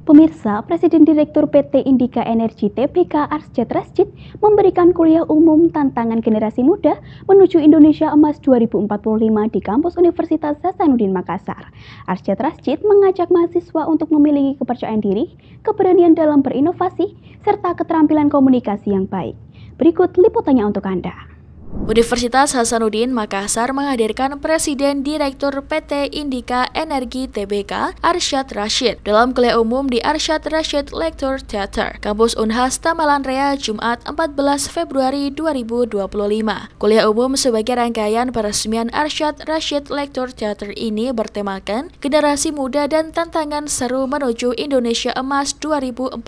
Pemirsa, Presiden Direktur PT Indika Energi Tbk Arsyad Rashid memberikan kuliah umum tantangan generasi muda menuju Indonesia Emas 2045 di kampus Universitas Hasanuddin Makassar. Arsyad Rashid mengajak mahasiswa untuk memiliki kepercayaan diri, keberanian dalam berinovasi, serta keterampilan komunikasi yang baik. Berikut liputannya untuk Anda. Universitas Hasanuddin Makassar menghadirkan Presiden Direktur PT Indika Energi Tbk Arsyad Rashid dalam kuliah umum di Arsyad Rashid Lecture Theater, Kampus Unhas Tamalan Rea, Jumat 14 Februari 2025. Kuliah umum sebagai rangkaian peresmian Arsyad Rashid Lecture Theater ini bertemakan generasi muda dan tantangan seru menuju Indonesia Emas 2045.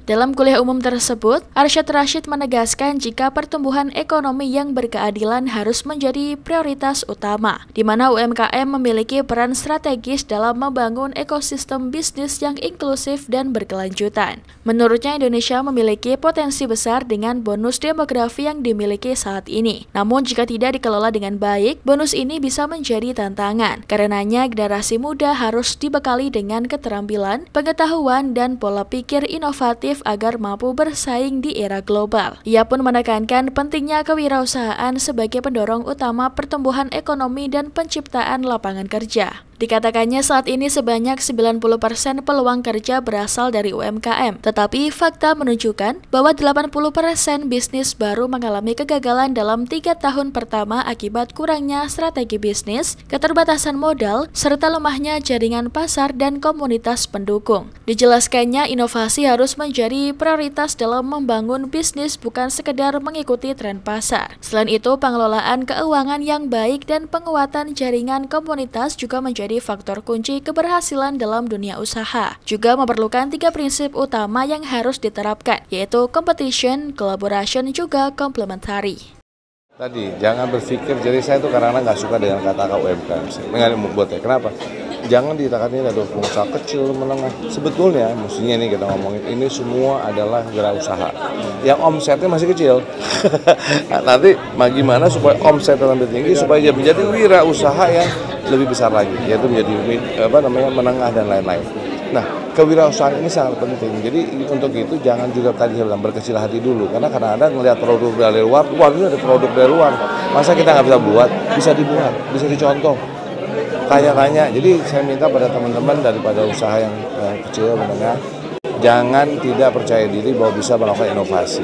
Dalam kuliah umum tersebut, Arsyad Rashid menegaskan jika pertumbuhan ekonomi yang berkeadilan harus menjadi prioritas utama, di mana UMKM memiliki peran strategis dalam membangun ekosistem bisnis yang inklusif dan berkelanjutan. Menurutnya, Indonesia memiliki potensi besar dengan bonus demografi yang dimiliki saat ini. Namun, jika tidak dikelola dengan baik, bonus ini bisa menjadi tantangan. Karenanya, generasi muda harus dibekali dengan keterampilan, pengetahuan, dan pola pikir inovatif agar mampu bersaing di era global. Ia pun menekankan pentingnya kewirausahaan sebagai pendorong utama pertumbuhan ekonomi dan penciptaan lapangan kerja. Dikatakannya saat ini sebanyak 90% peluang kerja berasal dari UMKM, tetapi fakta menunjukkan bahwa 80% bisnis baru mengalami kegagalan dalam 3 tahun pertama akibat kurangnya strategi bisnis, keterbatasan modal, serta lemahnya jaringan pasar dan komunitas pendukung. Dijelaskannya, inovasi harus menjadi prioritas dalam membangun bisnis, bukan sekedar mengikuti tren pasar. Selain itu, pengelolaan keuangan yang baik dan penguatan jaringan komunitas juga menjadi faktor kunci keberhasilan dalam dunia usaha. Juga memerlukan 3 prinsip utama yang harus diterapkan, yaitu competition, collaboration, juga complementary. Tadi, jangan berpikir, jadi saya tuh kadang-kadang nggak suka dengan kata UMKM. Dengan membuatnya, kenapa? Jangan dikatakan ini ada pengusaha kecil, menengah. Sebetulnya, mestinya ini kita ngomongin, ini semua adalah wirausaha. Yang omsetnya masih kecil. Nanti bagaimana supaya omsetnya lebih tinggi, supaya dia menjadi wirausaha yang lebih besar lagi, yaitu menjadi menengah dan lain-lain. Nah, kewirausahaan ini sangat penting. Jadi untuk itu jangan juga tadi saya bilang berkecil hati dulu, karena kadang-kadang melihat produk dari luar, wah ini ada produk dari luar, masa kita nggak bisa buat? Bisa dibuat, bisa dicontoh. Tanya-tanya. Jadi saya minta pada teman-teman daripada usaha yang kecil menengah, jangan tidak percaya diri bahwa bisa melakukan inovasi.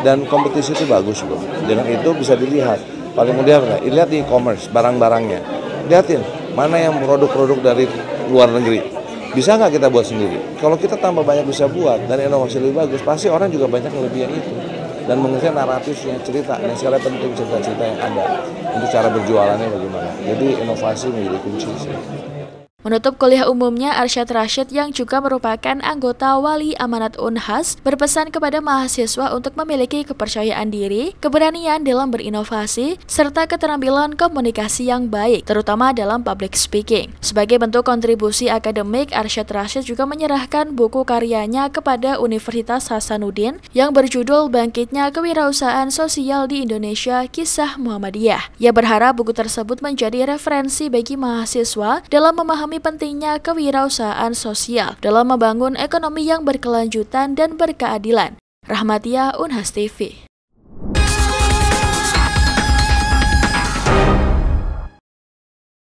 Dan kompetisi itu bagus loh. Dengan itu bisa dilihat. Paling mudah lihat di e-commerce barang-barangnya. Lihatin mana yang produk-produk dari luar negeri. Bisa nggak kita buat sendiri? Kalau kita tambah banyak bisa buat dan inovasi lebih bagus, pasti orang juga banyak yang lebih yang itu. Dan mengerti naratifnya, cerita, yang sekali penting cerita-cerita yang ada untuk cara berjualannya bagaimana. Jadi inovasi menjadi kunci sih. Menutup kuliah umumnya, Arsyad Rashid yang juga merupakan anggota Wali Amanat Unhas berpesan kepada mahasiswa untuk memiliki kepercayaan diri, keberanian dalam berinovasi, serta keterampilan komunikasi yang baik, terutama dalam public speaking. Sebagai bentuk kontribusi akademik, Arsyad Rashid juga menyerahkan buku karyanya kepada Universitas Hasanuddin yang berjudul Bangkitnya Kewirausahaan Sosial di Indonesia, Kisah Muhammadiyah. Ia berharap buku tersebut menjadi referensi bagi mahasiswa dalam memahami pentingnya kewirausahaan sosial dalam membangun ekonomi yang berkelanjutan dan berkeadilan. Rahmatia, Unhas TV.